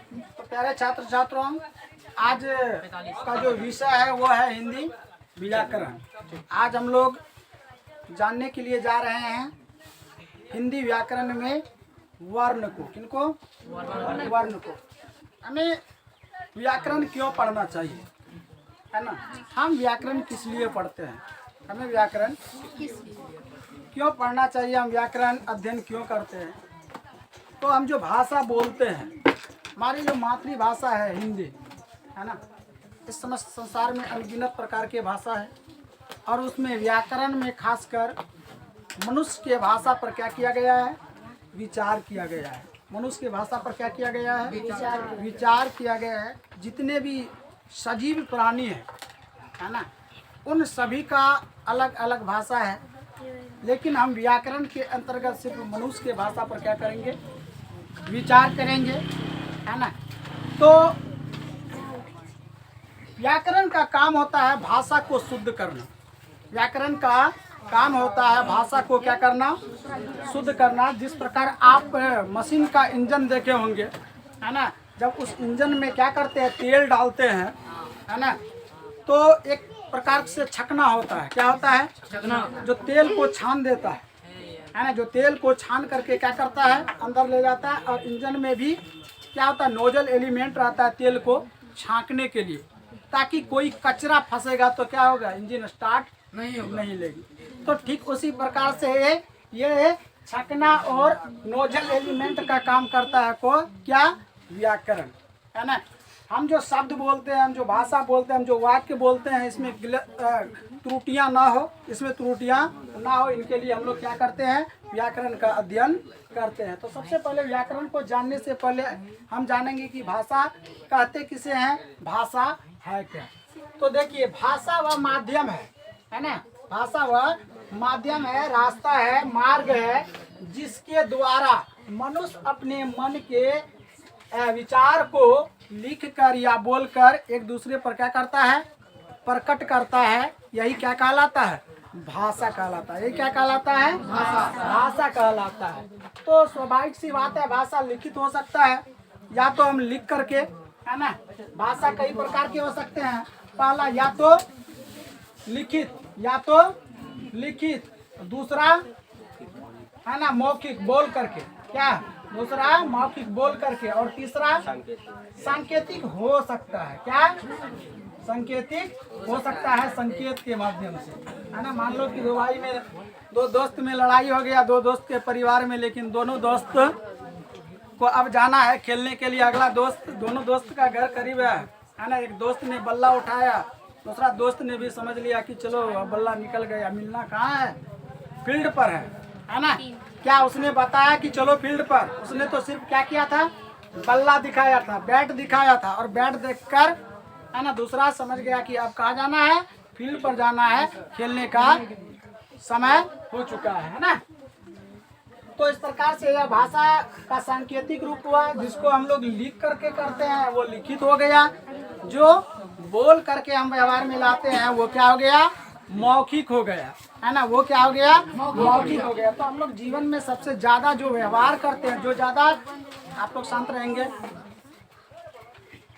तो प्यारे छात्र छात्रों, आज का जो विषय है वो है हिंदी व्याकरण। आज हम लोग जानने के लिए जा रहे हैं हिंदी व्याकरण में वर्ण को। किनको? वर्ण को। हमें व्याकरण क्यों पढ़ना चाहिए, है ना? हम व्याकरण किस लिए पढ़ते हैं? हमें व्याकरण क्यों पढ़ना चाहिए? हम व्याकरण अध्ययन क्यों करते हैं? तो हम जो भाषा बोलते हैं, हमारी जो मातृभाषा है हिंदी, है ना, इस समस्त संसार में अनगिनत प्रकार के भाषा है और उसमें व्याकरण में खासकर मनुष्य के भाषा पर क्या किया गया है? विचार किया गया है। मनुष्य के भाषा पर क्या किया गया है? विचार किया गया है। जितने भी सजीव प्राणी है ना, उन सभी का अलग अलग भाषा है, लेकिन हम व्याकरण के अंतर्गत सिर्फ मनुष्य के भाषा पर क्या करेंगे? विचार करेंगे, है ना। तो व्याकरण का काम होता है भाषा को शुद्ध करना। व्याकरण का काम होता है भाषा को क्या करना? शुद्ध करना। जिस प्रकार आप मशीन का इंजन देखे होंगे, है ना, जब उस इंजन में क्या करते हैं? तेल डालते हैं, है ना, तो एक प्रकार से छकना होता है। क्या होता है? छकना। जो तेल को छान देता है ना, जो तेल को छान करके क्या करता है? अंदर ले जाता है। और इंजन में भी क्या होता है? नोजल एलिमेंट रहता है तेल को छांकने के लिए, ताकि कोई कचरा फंसेगा तो क्या होगा? इंजन स्टार्ट नहीं लेगी। तो ठीक उसी प्रकार से ये छकना और नोजल एलिमेंट का काम करता है को क्या? व्याकरण, है ना। हम जो शब्द बोलते हैं, हम जो भाषा बोलते हैं, हम जो वाक्य बोलते हैं, इसमें त्रुटियां ना हो, इसमें त्रुटियां ना हो, इनके लिए हम लोग क्या करते हैं? व्याकरण का अध्ययन करते हैं। तो सबसे पहले व्याकरण को जानने से पहले हम जानेंगे कि भाषा कहते किसे हैं, भाषा है क्या। तो देखिए, भाषा वह माध्यम है ना। भाषा वह माध्यम है, रास्ता है, मार्ग है, जिसके द्वारा मनुष्य अपने मन के विचार को लिख कर या बोलकर एक दूसरे पर क्या करता है? प्रकट करता है। यही क्या कहलाता है? भाषा कहलाता है। यही क्या कहलाता है? भाषा कहलाता है। तो स्वाभाविक सी बात है, भाषा लिखित हो सकता है, या तो हम लिख करके, है ना। भाषा कई प्रकार के हो सकते हैं। पहला या तो लिखित, दूसरा है ना मौखिक बोल करके, क्या? दूसरा मौखिक बोल करके, और तीसरा सांकेतिक हो सकता है। क्या? सांकेतिक हो सकता है, संकेत के माध्यम से, है ना। मान लो कि दो दोस्त में लड़ाई हो गया, दो दोस्त के परिवार में, लेकिन दोनों दोस्त को अब जाना है खेलने के लिए। अगला दोस्त, दोनों दोस्त का घर करीब है ना। एक दोस्त ने बल्ला उठाया, दूसरा दोस्त ने भी समझ लिया कि चलो बल्ला निकल गया। मिलना कहाँ है? फील्ड पर है ना। क्या उसने बताया कि चलो फील्ड पर? उसने तो सिर्फ क्या किया था? बल्ला दिखाया था, बैट दिखाया था, और बैट देखकर, है ना, दूसरा समझ गया कि अब कहाँ जाना है? फील्ड पर जाना है, खेलने का समय हो चुका है ना। तो इस प्रकार से यह भाषा का सांकेतिक रूप हुआ, जिसको हम लोग लिख करके करते हैं वो लिखित हो गया। जो बोल करके हम व्यवहार में लाते हैं वो क्या हो गया? मौखिक हो गया, है ना। वो क्या हो गया? मौखिक हो गया। तो हम लोग जीवन में सबसे ज्यादा जो व्यवहार करते हैं, जो ज्यादा, आप लोग शांत रहेंगे,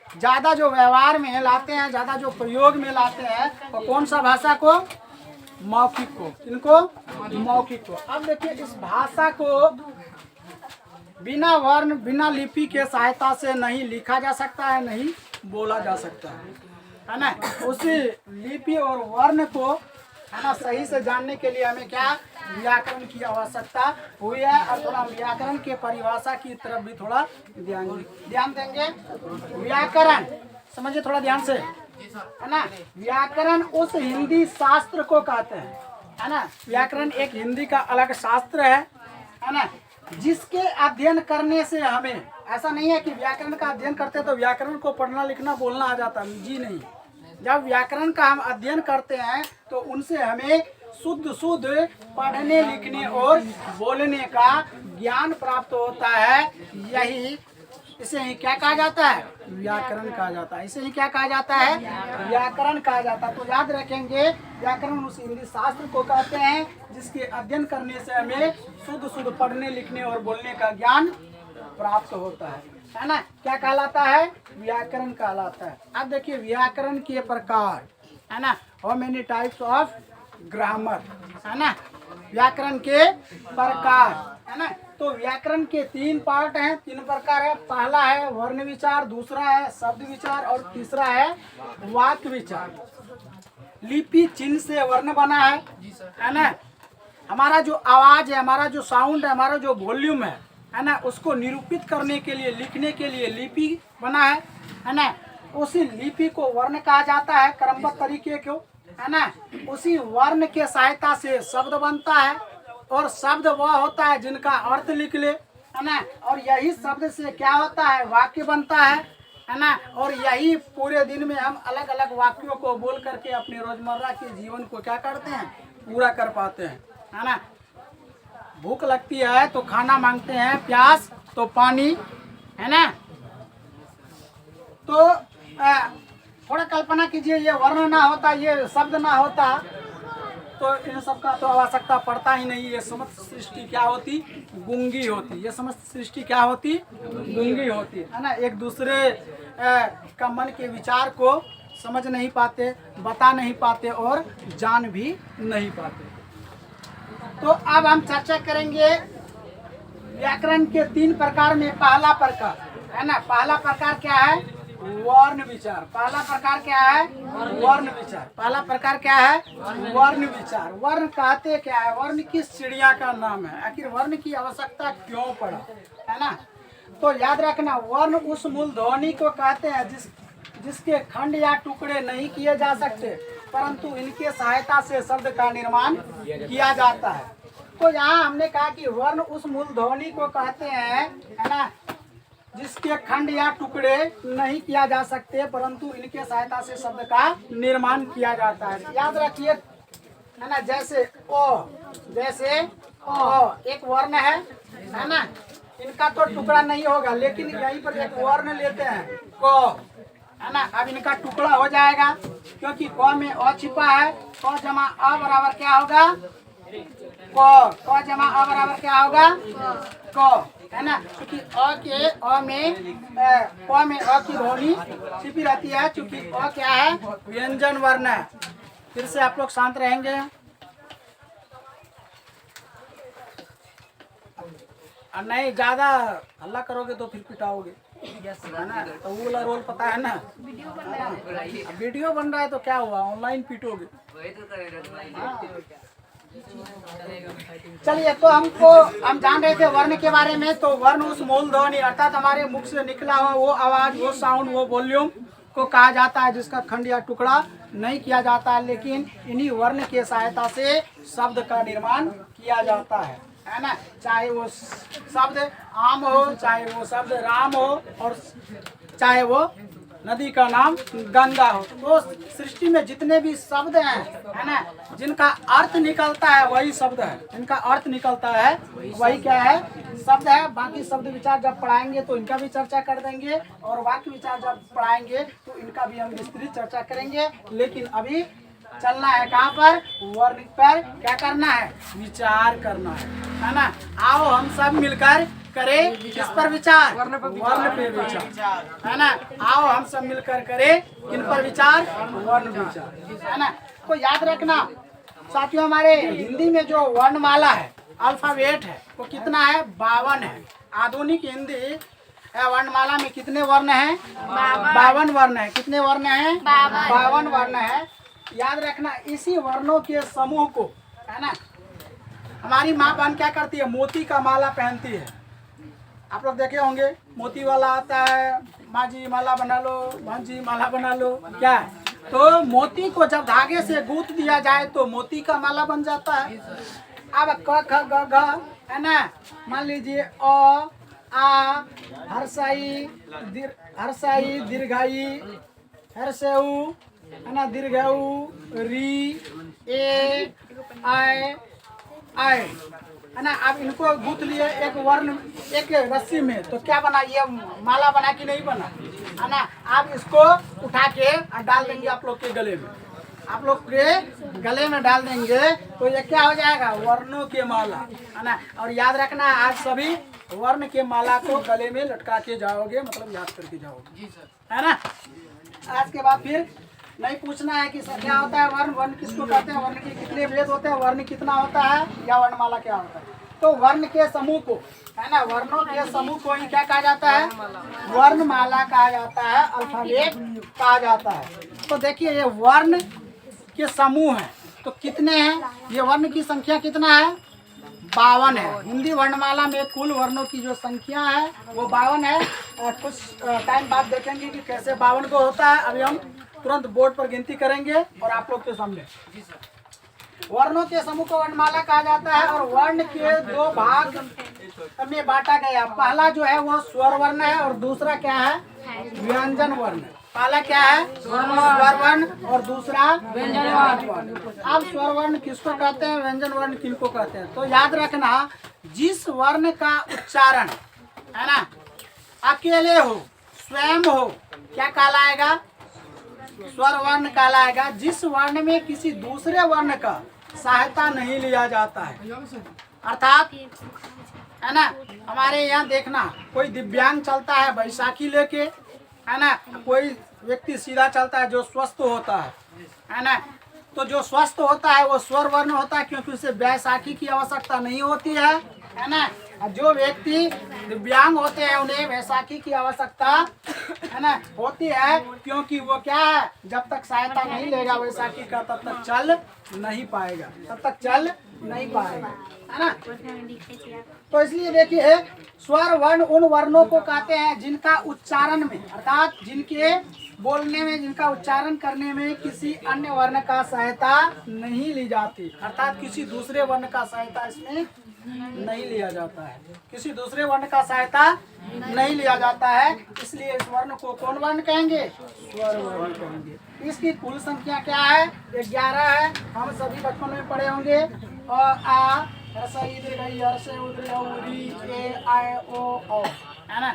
ज्यादा जो व्यवहार में लाते हैं, ज्यादा जो प्रयोग में लाते हैं, वो कौन सा भाषा को? मौखिक को। इनको मौखिक को। अब देखिए, इस भाषा को बिना वर्ण, बिना लिपि के सहायता से नहीं लिखा जा सकता है, नहीं बोला जा सकता है ना। उसी लिपि और वर्ण को, है ना, सही से जानने के लिए हमें क्या? व्याकरण की आवश्यकता हुई है। और थोड़ा व्याकरण के परिभाषा की तरफ भी थोड़ा ध्यान देंगे। व्याकरण समझिए थोड़ा ध्यान से, है ना। व्याकरण उस हिंदी शास्त्र को कहते हैं, है ना। व्याकरण एक हिंदी का अलग शास्त्र है ना, जिसके अध्ययन करने से हमें, ऐसा नहीं है कि व्याकरण का अध्ययन करते तो व्याकरण को पढ़ना लिखना बोलना आ जाता, जी नहीं। जब व्याकरण का हम अध्ययन करते हैं तो उनसे हमें शुद्ध पढ़ने, लिखने और बोलने का ज्ञान प्राप्त होता है। यही इसे ही क्या कहा जाता है? व्याकरण कहा जाता है। इसे ही क्या कहा जाता है? व्याकरण कहा जाता है। तो याद रखेंगे, व्याकरण उस हिंदी शास्त्र को कहते हैं जिसके अध्ययन करने से हमें शुद्ध पढ़ने, लिखने और बोलने का ज्ञान प्राप्त होता है। है ना, क्या कहलाता है? व्याकरण कहलाता है। अब देखिए व्याकरण के प्रकार, है ना, how many types of grammar, है ना, व्याकरण के प्रकार, है ना। तो व्याकरण के 3 पार्ट हैं, 3 प्रकार है। पहला है वर्ण विचार, दूसरा है शब्द विचार और तीसरा है वाक्य विचार। लिपि चिन्ह से वर्ण बना है ना। हमारा जो आवाज है, हमारा जो साउंड है, हमारा जो वॉल्यूम है ना, उसको निरूपित करने के लिए, लिखने के लिए लिपि बना है ना। उसी लिपि को वर्ण कहा जाता है, क्रमबद्ध तरीके को, है ना। उसी वर्ण के सहायता से शब्द बनता है और शब्द वह होता है जिनका अर्थ लिख ले, है ना। और यही शब्द से क्या होता है? वाक्य बनता है ना। और यही पूरे दिन में हम अलग अलग वाक्यों को बोल करके अपने रोजमर्रा के जीवन को क्या करते हैं? पूरा कर पाते हैं, है ना। भूख लगती है तो खाना मांगते हैं, प्यास तो पानी, है ना। तो थोड़ा कल्पना कीजिए, ये वर्ण ना होता, ये शब्द ना होता, तो इन सब का तो आवश्यकता पड़ता ही नहीं। ये समस्त सृष्टि क्या होती? गूंगी होती। ये समस्त सृष्टि क्या होती? गूंगी होती, है ना। एक दूसरे का मन के विचार को समझ नहीं पाते, बता नहीं पाते और जान भी नहीं पाते। तो अब हम चर्चा करेंगे व्याकरण के 3 प्रकार में। पहला प्रकार, है ना, पहला प्रकार क्या है? वर्ण विचार। पहला प्रकार क्या है? वर्ण विचार। पहला प्रकार क्या है? वर्ण विचार। वर्ण कहते क्या है? वर्ण किस चिड़िया का नाम है? आखिर वर्ण की आवश्यकता क्यों पड़ा, है ना। तो याद रखना, वर्ण उस मूल ध्वनि को कहते हैं जिसके खंड या टुकड़े नहीं किए जा सकते, परंतु इनके सहायता से शब्द का निर्माण किया जाता है। तो यहाँ हमने कहा कि वर्ण उस मूल ध्वनि को कहते हैं, है ना, जिसके खंड या टुकड़े नहीं किया जा सकते, परंतु इनके सहायता से शब्द का निर्माण किया जाता है। याद रखिए, है ना, जैसे ओ, जैसे ओ एक वर्ण है ना। इनका तो टुकड़ा नहीं होगा, लेकिन यहीं पर एक वर्ण लेते हैं को, है ना। अब इनका टुकड़ा हो जाएगा, क्योंकि क में अ छिपा है। क जमा अ बराबर क्या होगा? क जमा अ बराबर क्या होगा? क, है ना। क्योंकि अ में क में अ की ध्वनि छिपी रहती है, क्योंकि अ क्या है? व्यंजन वर्ण है। फिर से आप लोग शांत रहेंगे। नहीं ज्यादा हल्ला करोगे तो फिर पिटाओगे, है ना। तो वो वाला रोल पता है ना, वीडियो बन रहा है तो क्या हुआ, ऑनलाइन पीटोगे। चलिए, तो हम जान रहे थे वर्ण के बारे में। तो वर्ण उस मूल ध्वनि अर्थात हमारे मुख से निकला हुआ वो आवाज, वो साउंड, वो वॉल्यूम को कहा जाता है जिसका खंड या टुकड़ा नहीं किया जाता है, लेकिन इन्हीं वर्ण के सहायता से शब्द का निर्माण किया जाता है ना। चाहे वो शब्द आम हो, चाहे वो शब्द राम हो, और चाहे वो नदी का नाम गंगा हो। तो सृष्टि में जितने भी शब्द हैं, है ना, जिनका अर्थ निकलता है वही शब्द है। जिनका अर्थ निकलता है वही क्या है? शब्द है। बाकी शब्द विचार जब पढ़ाएंगे तो इनका भी चर्चा कर देंगे, और वाक्य विचार जब पढ़ाएंगे तो इनका भी हम विस्तृत चर्चा करेंगे। लेकिन अभी चलना है कहाँ पर? वर्ण पर क्या करना है? विचार करना है ना। आओ हम सब मिलकर करें किस पर विचार? वर्ण पे विचार, है ना। आओ हम सब मिलकर करें किन पर विचार? वर्ण विचार, है ना। तो याद रखना साथियों, हमारे हिंदी में जो वर्णमाला है, अल्फाबेट है, वो कितना है? 52 है। आधुनिक हिंदी वर्णमाला में कितने वर्ण हैं? 52 वर्ण है। कितने वर्ण हैं? 52 वर्ण है। याद रखना, इसी वर्णों के समूह को, है ना, हमारी माँ बहन क्या करती है? मोती का माला पहनती है। आप लोग देखे होंगे, मोती वाला आता है, माँ जी माला बना लो, बहन जी माला बना लो, क्या है? तो मोती को जब धागे से गूंथ दिया जाए तो मोती का माला बन जाता है। अब क ख ग घ, है ना, मान लीजिए अ आ हर्षाई दीर्घाई हर्षऊ, है ना, दीर्घऊ री ए आय आय, है ना। अब इनको गूंथ लिए एक वर्ण एक रस्सी में, तो क्या बना? ये माला बना कि नहीं बना, है ना। आप इसको उठा के डाल देंगे आप लोग के गले में, आप लोग के गले में डाल देंगे तो ये क्या हो जाएगा? वर्णों के माला, है ना। और याद रखना, आज सभी वर्ण के माला को गले में लटका के जाओगे, मतलब याद करके जाओगे जी सर, है ना। आज के बाद फिर नहीं पूछना है कि क्या होता है वर्ण, वर्ण किसको कहते हैं, वर्ण के कितने भेद होते हैं, वर्ण कितना होता है, या वर्णमाला क्या होता है। तो वर्ण के समूह को, है ना, वर्णों के समूह को ही क्या कहा जाता है, वर्णमाला कहा जाता है, अल्फाबेट कहा जाता है। तो देखिए ये वर्ण के समूह है, तो कितने हैं, ये वर्ण की संख्या कितना है, 52 है। हिंदी वर्णमाला में कुल वर्णों की जो संख्या है वो 52 है। कुछ टाइम बाद देखेंगे कि कैसे 52 को होता है। अभी हम तुरंत बोर्ड पर गिनती करेंगे और आप लोग के सामने। वर्णों के समूह को वर्णमाला कहा जाता है और वर्ण के 2 भाग में बांटा गया। पहला जो है वो स्वर वर्ण है और दूसरा क्या है, व्यंजन वर्ण। पहला क्या है, स्वर वर्ण और दूसरा व्यंजन वर्ण। अब स्वर वर्ण किसको कहते हैं, व्यंजन वर्ण किनको कहते हैं। तो याद रखना, जिस वर्ण का उच्चारण, है ना, अकेले हो, स्वयं हो, क्या कहलाएगा, स्वर वर्ण कहलाएगा। जिस वर्ण में किसी दूसरे वर्ण का सहायता नहीं लिया जाता है, अर्थात, है ना, हमारे यहाँ देखना कोई दिव्यांग चलता है बैसाखी लेके, है ना, कोई व्यक्ति सीधा चलता है जो स्वस्थ होता है ना। तो जो स्वस्थ होता है वो स्वर वर्ण होता है, क्योंकि उसे बैसाखी की आवश्यकता नहीं होती है ना। जो व्यक्ति दिव्यांग होते हैं उन्हें बैसाखी की आवश्यकता, है ना, होती है, क्योंकि वो क्या है, जब तक सहायता नहीं लेगा बैसाखी का तब तक चल नहीं पाएगा, है ना। तो इसलिए देखिए, स्वर वर्ण उन वर्णों को कहते हैं जिनका उच्चारण में, अर्थात जिनके बोलने में, जिनका उच्चारण करने में किसी अन्य वर्ण का सहायता नहीं ली जाती, अर्थात किसी दूसरे वर्ण का सहायता इसमें नहीं लिया जाता है, किसी दूसरे वर्ण का सहायता नहीं लिया जाता है। इसलिए इस वर्ण को कौन वर्ण कहेंगे, स्वर वर्ण कहेंगे। इसकी कुल संख्या क्या है, 11 है। हम सभी बचपन में पढ़े होंगे। आ है ना।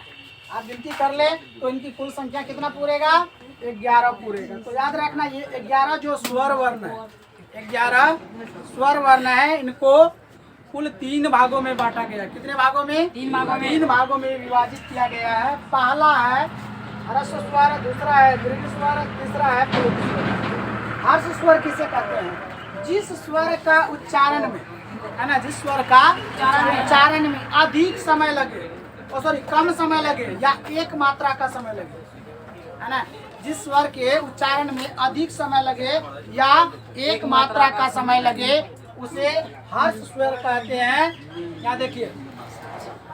आप गिनती कर ले तो इनकी कुल संख्या कितना पूरेगा, 11 पूरेगा। तो याद रखना, ये 11 जो स्वर वर्ण है, 11 स्वर वर्ण है, इनको कुल 3 भागों में बांटा गया। कितने भागों में, 3 भागों में विभाजित किया गया है। पहला है ह्रस्व स्वर, दूसरा है दीर्घ स्वर, तीसरा है प्लुत स्वर। ह्रस्व स्वर किसे कहते हैं, जिस स्वर का उच्चारण में, है ना, जिस स्वर का उच्चारण में अधिक समय लगे, सॉरी कम समय लगे या एक मात्रा का समय लगे, है ना, जिस स्वर के उच्चारण में अधिक समय लगे या एक मात्रा का समय लगे उसे हर्ष स्वर कहते हैं। क्या देखिए,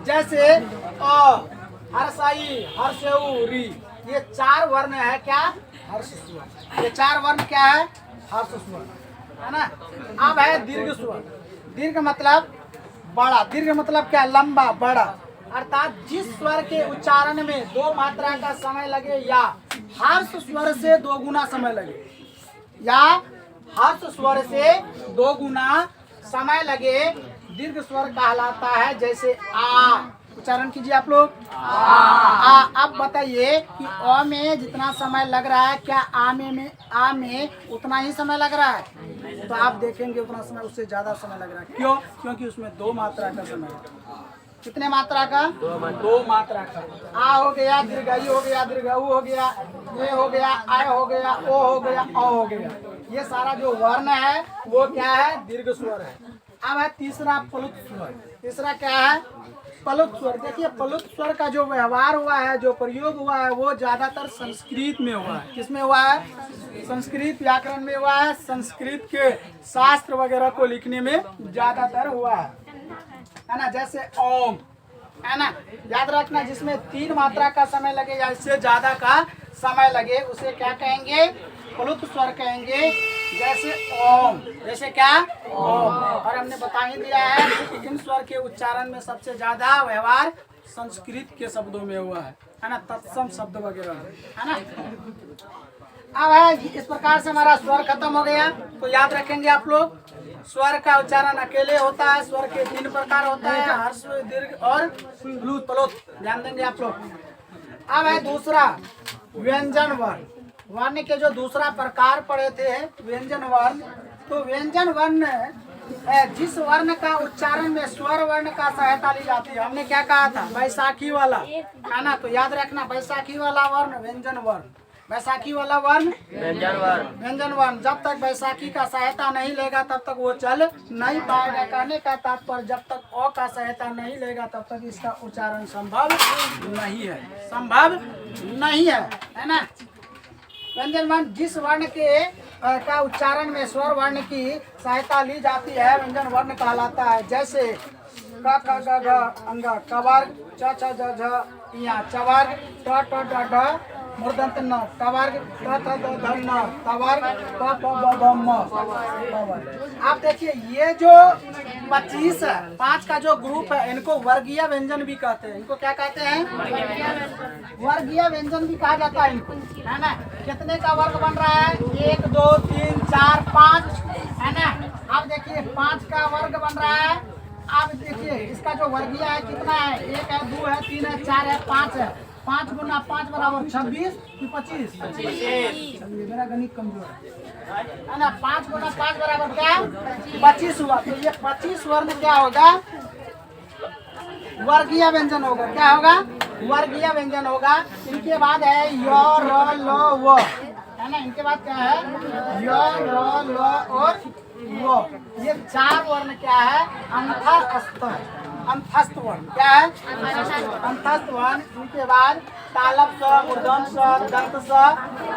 जैसे अ, हर्षाई, हर्षऊ, री, ये 4 वर्ण है क्या, हर्ष स्वर। ये 4 वर्ण क्या है, हर्ष स्वर, है ना। अब है दीर्घ स्वर। दीर्घ मतलब बड़ा, दीर्घ मतलब क्या, लंबा, बड़ा, अर्थात जिस स्वर के उच्चारण में 2 मात्रा का समय लगे या हर्ष स्वर से 2 गुना समय लगे, या हर्ष स्वर से 2 गुना समय लगे, दीर्घ स्वर कहलाता है। जैसे आ, उच्चारण कीजिए आप लोग, आ। अब बताइए कि अ में जितना समय लग रहा है, क्या आ में उतना ही समय लग रहा है, तो आप देखेंगे उतना समय, उससे ज्यादा समय लग रहा है। क्यों, क्योंकि उसमें 2 मात्रा का समय है। कितने मात्रा का, 2 मात्रा का। आ हो गया, दीर्घई हो गया, दीर्घऊ हो गया, ए हो गया, आय हो गया, ओ हो गया, औ हो गया। ये सारा जो वर्ण है वो क्या है, दीर्घ स्वर है। अब है तीसरा प्लुत स्वर। तीसरा क्या है, प्लुत स्वर। देखिए प्लुत स्वर का जो व्यवहार हुआ है, जो प्रयोग हुआ है, वो ज्यादातर संस्कृत में हुआ है। किसमें हुआ है, संस्कृत व्याकरण में हुआ है, संस्कृत के शास्त्र वगैरह को लिखने में ज्यादातर हुआ है ना। जैसे ओम, है ना, याद रखना, जिसमें 3 मात्रा का समय लगे या इससे ज्यादा का समय लगे उसे क्या कहेंगे, प्लुत स्वर कहेंगे। जैसे ओम, जैसे क्या, ओम। और हमने बता ही दिया है कि इन स्वर के उच्चारण में सबसे ज्यादा व्यवहार संस्कृत के शब्दों में हुआ है ना, तत्सम शब्द वगैरह, है ना। अब है इस प्रकार से हमारा स्वर खत्म हो गया। तो याद रखेंगे आप लोग, स्वर का उच्चारण अकेले होता है। स्वर के 3 प्रकार होता है, हर्ष, दीर्घ और प्लुत। ध्यान देंगे आप लोग। अब है दूसरा व्यंजन वर्ण। वर्ण के जो दूसरा प्रकार पढ़े थे व्यंजन वर्ण। तो व्यंजन वर्ण जिस वर्ण का उच्चारण में स्वर वर्ण का सहायता ली जाती है, हमने क्या कहा था, बैसाखी वाला है ना, तो याद रखना बैसाखी वाला वर्ण व्यंजन वर्ण, बैसाखी वाला वर्ण व्यंजन वर्ण। जब तक बैसाखी का सहायता नहीं लेगा तब तक वो चल नहीं पाएगा। कहने का तात्पर्य जब तक अ का सहायता नहीं लेगा तब तक इसका उच्चारण संभव नहीं है, संभव नहीं है ना। व्यंजन वर्ण जिस वर्ण के का उच्चारण में स्वर वर्ण की सहायता ली जाती है व्यंजन वर्ण कहलाता है। जैसे क ख ग घ अंग कवर्ग च छ ज झ इया चवर्ग ट ट ड ढ मूर्धन्त न टवर्ग ट थ द ध न तवर्ग प प ब भ म पवर्ग। आप देखिए ये जो 25 है, 5 का जो ग्रुप है इनको वर्गीय व्यंजन भी कहते हैं। इनको क्या कहते हैं, वर्गीय व्यंजन भी कहा जाता है इनको, है ना। कितने का वर्ग बन रहा है, 1 2 3 4 5, है ना। आप देखिए 5 का वर्ग बन रहा है। आप देखिए इसका जो वर्गीय है कितना है, 1 है 2 है 3 है 4 है 5 है। 5 गुना 5 बराबर 26 कि 25? चलिए मेरा गणित कमजोर है ना। 5 गुना 5 बराबर क्या, 25 हुआ। तो ये 25 वर्ण क्या होगा, वर्गीय व्यंजन होगा। क्या होगा, वर्गीय व्यंजन होगा। इनके बाद है य र ल व, है ना। इनके बाद क्या है, य र ल और वो। ये 4 वर्ण क्या है, अंतस्थ, अंतस्थ वर्ण। क्या है, अंतस्थ वर्ण। इनके बाद तालव स, मूर्धन स, दंत स,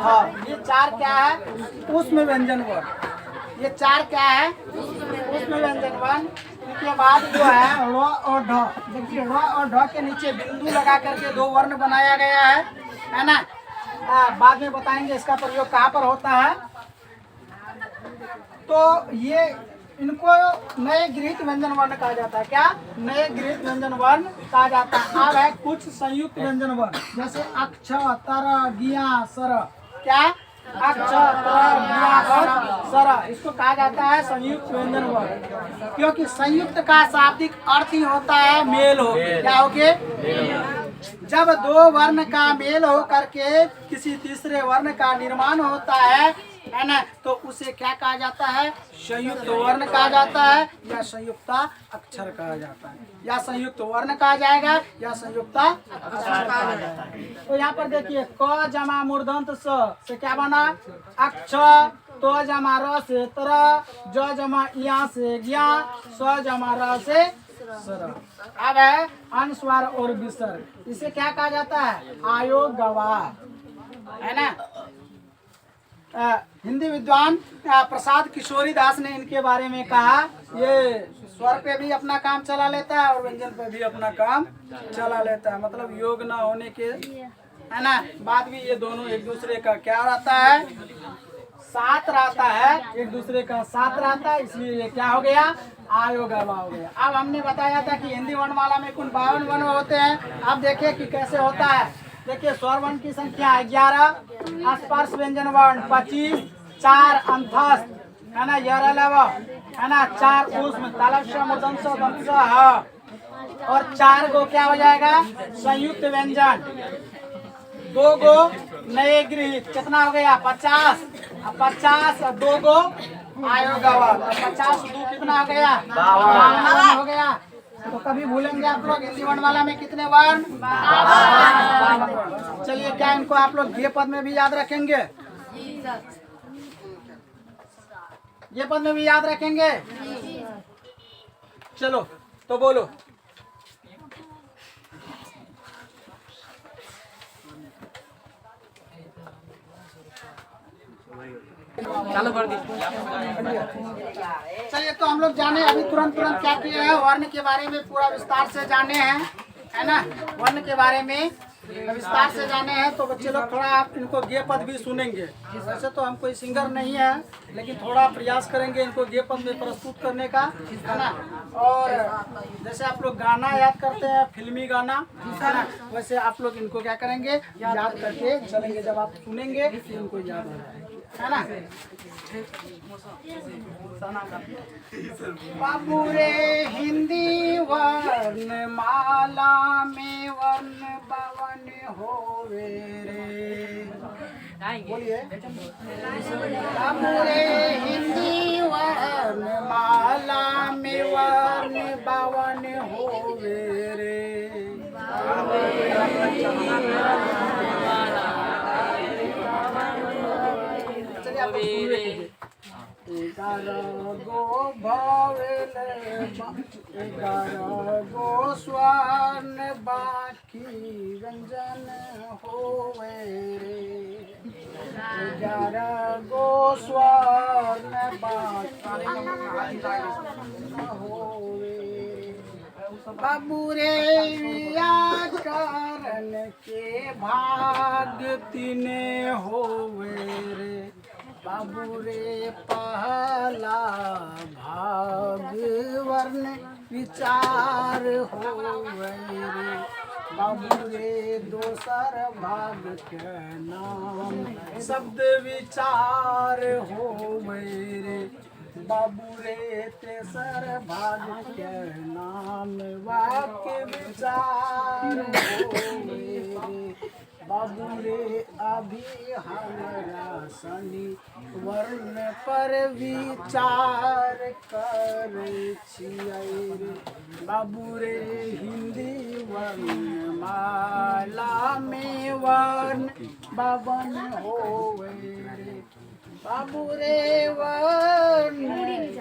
ह। ये 4 क्या है, ऊष्म व्यंजन वर्ण। ये 4 क्या है, ऊष्म व्यंजन वर्ण। इनके बाद जो है र और ढ। देखिए र और ढ के नीचे बिंदु लगा करके 2 वर्ण बनाया गया है ना। बाद में बताएंगे इसका प्रयोग कहाँ पर होता है। तो ये इनको नए गृहीत व्यंजन वर्ण कहा जाता है। क्या, नए गृहीत व्यंजन वर्ण कहा जाता है। अब है कुछ संयुक्त व्यंजन वर्ण, जैसे अक्ष तर गिया सर। क्या, अक्ष तर गिया और सर, इसको कहा जाता है संयुक्त व्यंजन वर्ण। क्योंकि संयुक्त का शाब्दिक अर्थ ही होता है मेल हो। क्या हो के, जब 2 वर्ण का मेल हो करके किसी तीसरे वर्ण का निर्माण होता है ना, तो उसे क्या कहा जाता है, संयुक्त वर्ण कहा जाता है या संयुक्त अक्षर कहा जाता है, या संयुक्त वर्ण कहा जाएगा या संयुक्त अक्षर कहा जाएगा। तो यहाँ पर देखिए क जमा मूर्धन्त स से क्या बना, अक्ष, तो जमा र से तर, ज जमा इया से ज्ञा, स जमा र से सर। अब है अनुस्वार और विसर्ग, इसे क्या कहा जाता है, आयोग गवाह, है ना। हिंदी विद्वान प्रसाद किशोरी दास ने इनके बारे में कहा, ये स्वर पे भी अपना काम चला लेता है और व्यंजन पे भी अपना काम चला लेता है। मतलब योग ना होने के, है ना, बाद भी ये दोनों एक दूसरे का क्या रहता है, साथ रहता है, एक दूसरे का साथ रहता है। इसलिए ये क्या हो गया, आयोगवा हो गया। अब हमने बताया था कि हिंदी वर्णमाला में कुल 52 वर्ण होते हैं। अब देखिए कि कैसे होता है। देखिए स्वर वर्ण की संख्या है 11, स्पर्श व्यंजन वर्ण 25, 4 अंतस्थ, है ना, यरलव, है ना, 4 ऊष्म तालव्य मूर्धन्य स दंत स ह, और 4 गो क्या हो जाएगा, संयुक्त व्यंजन, 2 गो नए गृहीत। कितना हो गया, 50, 50 और 2 गो आयोगवा, 50 2 कितना हो गया, 52 हो गया। तो कभी भूलेंगे आप लोग हिंदी वर्णमाला में कितने वर्ण, 52। चलिए क्या इनको आप लोग ये पद में भी याद रखेंगे, ये पद में भी याद रखेंगे। चलो तो बोलो, चालू कर दी। चलिए तो हम लोग जाने अभी तुरंत क्या किए हैं, वर्ण के बारे में पूरा विस्तार से जाने हैं, है ना। वर्ण के बारे में विस्तार से जाने हैं। तो बच्चे लोग थोड़ा आप इनको गे पद भी सुनेंगे। वैसे तो हम कोई सिंगर नहीं है, लेकिन थोड़ा प्रयास करेंगे इनको गे पद में प्रस्तुत करने का, है ना। और जैसे आप लोग गाना याद करते हैं, फिल्मी गाना, है ना, वैसे आप लोग इनको क्या करेंगे, याद करके चलेंगे। जब आप सुनेंगे इनको याद है ना। बाबू रे हिंदी वर्णमाला में वर्ण 52 होवे रे। बोलिए। बाबू रे हिंदी वर्ण माला में वर्ण बावन होवे रे। ग्यारह गो भावेल 11 गो स्वर्ण बाकी व्यंजन होवे रे। 11 गो स्वर्ण बाकी होवे रे। बाबू रे व्याकरण के भाग तीने होवे रे। बाबू रे पहला भाग वर्ण विचार होवे रे। बाबू रे दोसर भाग के नाम शब्द विचार होवे रे। बाबू रे तेसर भाग के नाम वाक्य विचार होवे रे। बाबू रे अभी हमरा सनी वर्ण पर विचार करै छियै रे। बाबू रे हिंदी वर्ण माला में वर्ण 52 होवे रे। बाबू रे वर्ण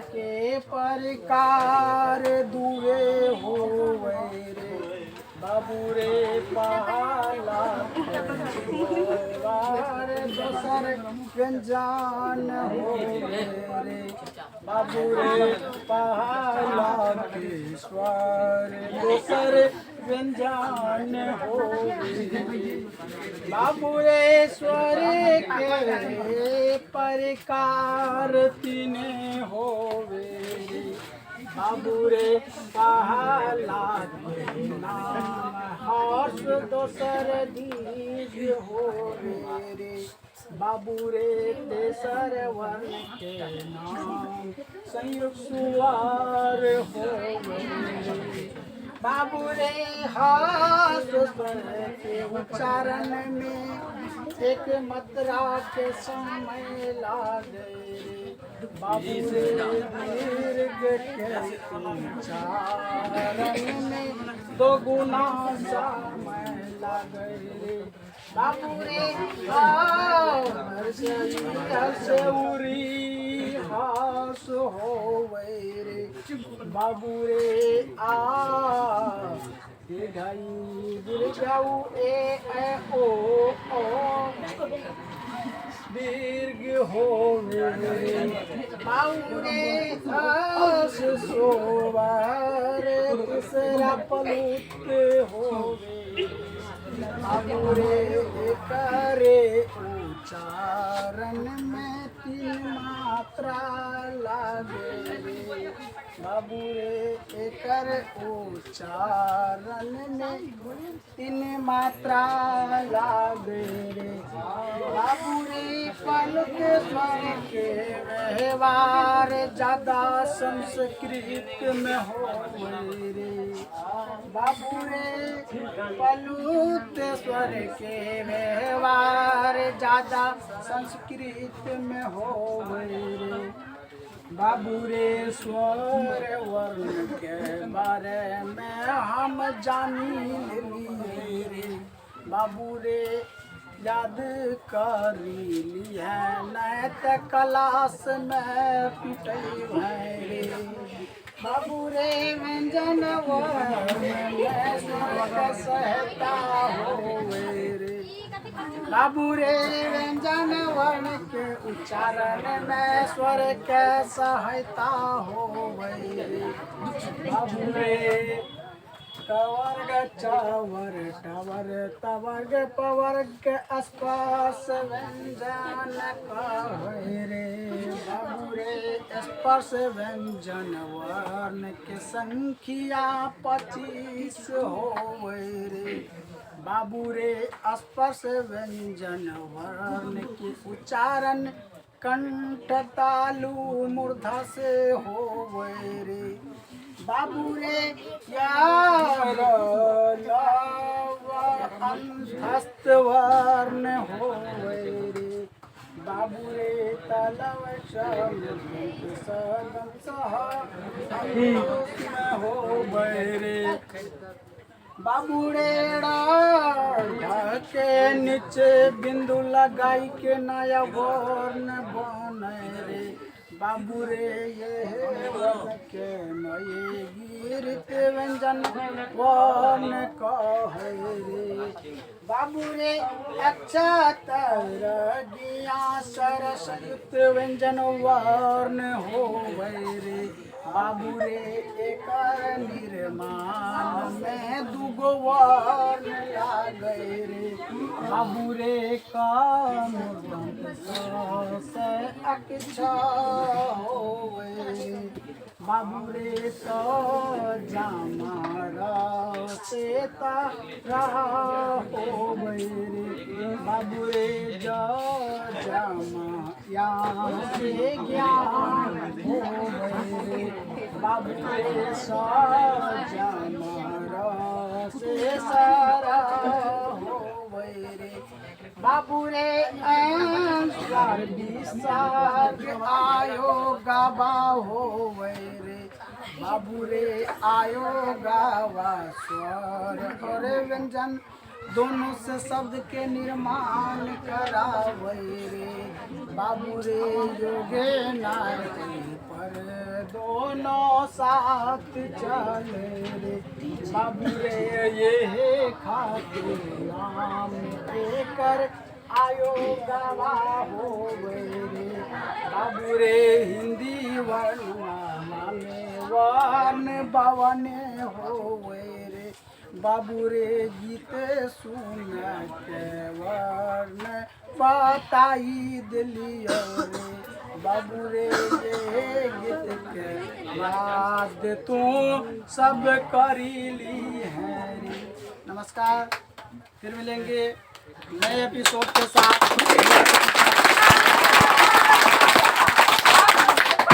के प्रकार दुए होवे रे। बाबू रे पहला दोसर व्यंजन होवे रे। बाबू रे पहला के स्वर दोसर व्यंजन होवे रे। बाबू रे स्वर के प्रकार तीने होवे रे। बाबू रे पहला के नाम हर्ष दोसर दीर्घ होवे रे। बाबू रे तेसर वर्ण के नाम संयुक्त स्वर होवे रे। बाबू रे हर्ष स्वर के उच्चारण में एक मात्रा के समय लागे रे। बाबू रे दीर्घ के उच्चारण में 2 गुना समय लागे रे। बाबू रे हर्ष उरी हास होवे रे। बाबू रे आ दीर्घाऊ ए ओ दीर्घ होवे रे। बाबू रे हस सोवर तीसरा पलुत होवे। बाबू रे करे उच्चारण में 3 मात्रा लागे रे। बाबू रे एकर उच्चारण में 3 मात्रा लागे रे। बाबू रे पल के स्वर के व्यवहार ज्यादा संस्कृत में होवे रे। बाबू रे पलुत स्वर के व्यवहार ज्यादा संस्कृत में होवे रे। बाबू रे स्वर वर्ण के बारे में हम जानी लिए रे। बाबू रे याद कर लिया नहीं तो क्लास में पिटे रे। बाबू रे व्यंजन वर्ण में स्वर सहता होवे रे। बाबू रे व्यंजन वर्ण के उच्चारण में स्वर के सहायता होवे रे। बाबू रे कवर्ग चवर टवर तवर्ग पवर्ग स्पर्श व्यंजन कहे रे। बाबू रे स्पर्श व्यंजन वर्ण के संख्या 25 होवे रे। बाबू रे स्पर्श व्यंजन वर्ण के उच्चारण कंठ तालु मूर्धा से होवे रे। बाबू रे यार अंधस्त वर्ण होवे रे, बाबू रे तलव सदम होवे रे, बाबू रे ढके नीचे बिंदु लगाई के नया वर्ण बने रे, बाबू रे ये वर्ण के नए गिरते व्यंजन वर्ण कहे रे, बाबू रे अच्छा तरगिया सरस युक्त व्यंजन वर्ण होवे रे, बाबू रे एक निर्माण में दुगो वर्ण लागे रे, बाबू रे का से अक्षा होवे रे, बाबू रे तो जामारा से तारा होवे रे, बाबू रे जो जामा यहाँ से ज्ञान होवे रे, बाबू रे सो जामारा से सारा होवे रे, बाबू रे अंकार विसार आयो गावा होवे रे, बाबू रे आयो गावा स्वर और व्यंजन दोनों से शब्द के निर्माण करावे रे, बाबू रे योगे नारी पर दोनों साथ चले रे, बाबू रे ये खातिर नाम के कर आयो गवा होवे रे, बाबू रे हिंदी वर्णमाला में वर्ण बवने होवे रे, बाबू रे गीत सुन के वर्ण बताई दिलियो रे, बाबू रे ये गीत के याद तू सब करी ली है रे। नमस्कार, फिर मिलेंगे नए एपिसोड के साथ।